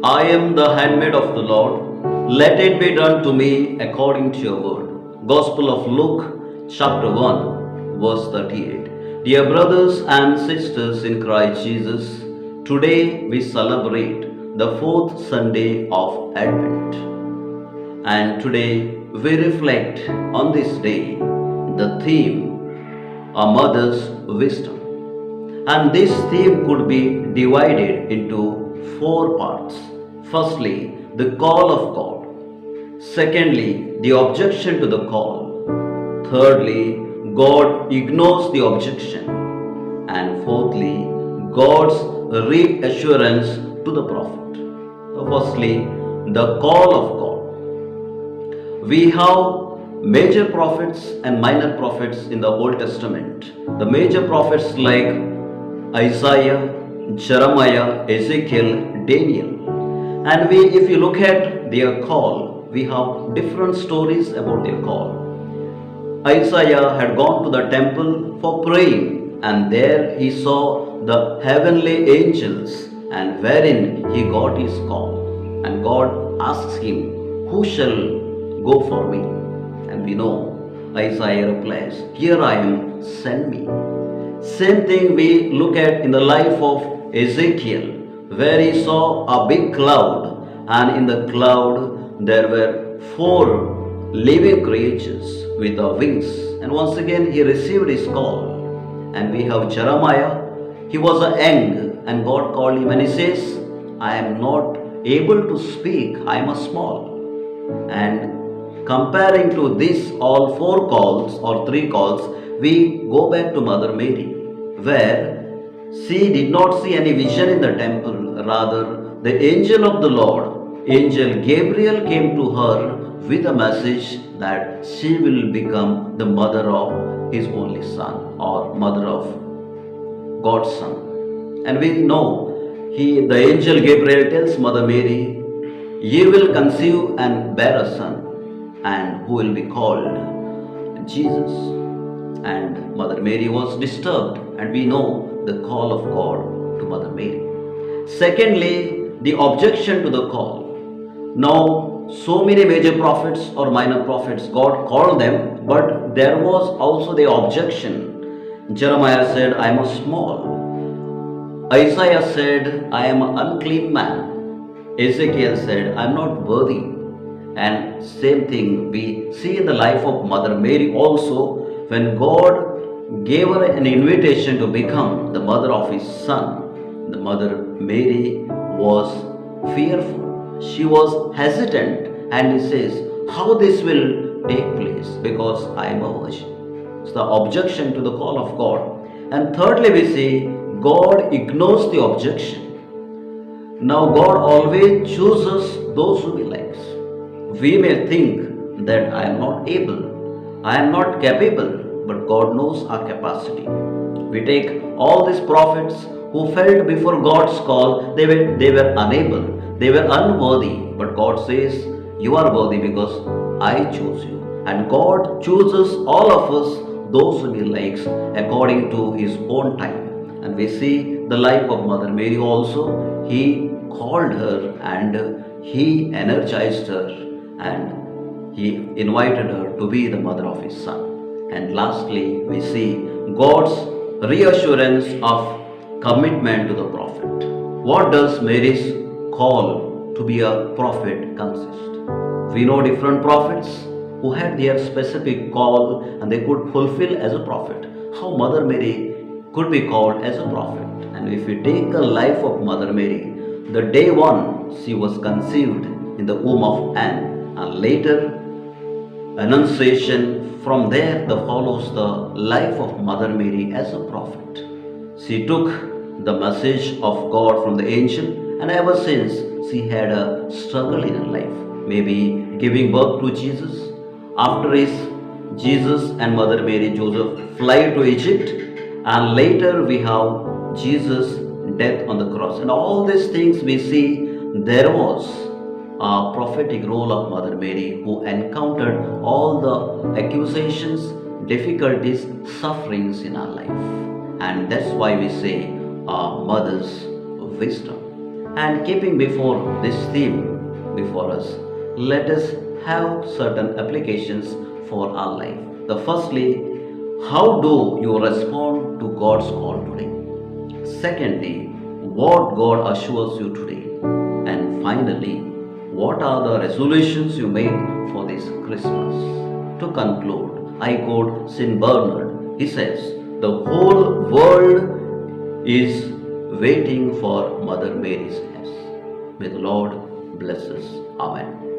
I am the handmaid of the Lord. Let it be done to me according to your word. Gospel of Luke, chapter 1, verse 38. Dear brothers and sisters in Christ Jesus, today we celebrate the fourth Sunday of Advent. And today we reflect on this day the theme, a mother's wisdom. And this theme could be divided into four parts. Firstly, the call of God. Secondly, the objection to the call. Thirdly, God ignores the objection. And fourthly, God's reassurance to the prophet. Firstly, the call of God. We have major prophets and minor prophets in the Old Testament. The major prophets like Isaiah, Jeremiah, Ezekiel, Daniel. And if you look at their call, we have different stories about their call. Isaiah had gone to the temple for praying, and there he saw the heavenly angels, and wherein he got his call. And God asks him, "Who shall go for me?" And we know Isaiah replies, "Here I am, send me." Same thing we look at in the life of Ezekiel, where he saw a big cloud, and in the cloud there were four living creatures with the wings. And once again he received his call. And we have Jeremiah. He was a young, and God called him, and he says, "I am not able to speak, I am a small." And comparing to this all four calls or three calls, we go back to Mother Mary, where she did not see any vision in the temple. Rather, the angel of the Lord, Angel Gabriel, came to her with a message that she will become the mother of his only son, or mother of God's son. And we know the angel Gabriel tells Mother Mary, "Ye will conceive and bear a son, and who will be called Jesus." And Mother Mary was disturbed, and we know the call of God to Mother Mary. Secondly, the objection to the call. Now, so many major prophets or minor prophets, God called them, but there was also the objection. Jeremiah said, "I am a small." Isaiah said, "I am an unclean man." Ezekiel said, "I am not worthy." And same thing we see in the life of Mother Mary also, when God gave her an invitation to become the mother of his son. The Mother Mary was fearful. She was hesitant, and he says, "How this will take place, because I am a virgin." It's the objection to the call of God. And thirdly, we see God ignores the objection. Now, God always chooses those whom he likes. We may think that I am not able, I am not capable, but God knows our capacity. We take all these prophets who felt before God's call, they were unable, they were unworthy, but God says, "You are worthy because I choose you." And God chooses all of us, those whom he likes, according to his own time. And we see the life of Mother Mary also. He called her, and he energized her, and he invited her to be the mother of his son. And lastly, we see God's reassurance of commitment to the prophet. What does Mary's call to be a prophet consist? We know different prophets who had their specific call, and they could fulfill as a prophet. How Mother Mary could be called as a prophet? And if we take the life of Mother Mary, the day one she was conceived in the womb of Anne, and later Annunciation. From there follows the life of Mother Mary as a prophet. She took the message of God from the angel, and ever since she had a struggle in her life. Maybe giving birth to Jesus. After Jesus and Mother Mary, Joseph fly to Egypt, and later we have Jesus' death on the cross. And all these things we see there was a prophetic role of Mother Mary, who encountered all the accusations, difficulties, sufferings in our life. And that's why we say a mother's wisdom. And keeping before this theme before us, let us have certain applications for our life. The firstly, how do you respond to God's call today? Secondly, what God assures you today? And finally, what are the resolutions you made for this Christmas? To conclude, I quote St. Bernard. He says, the whole world is waiting for Mother Mary's yes. May the Lord bless us. Amen.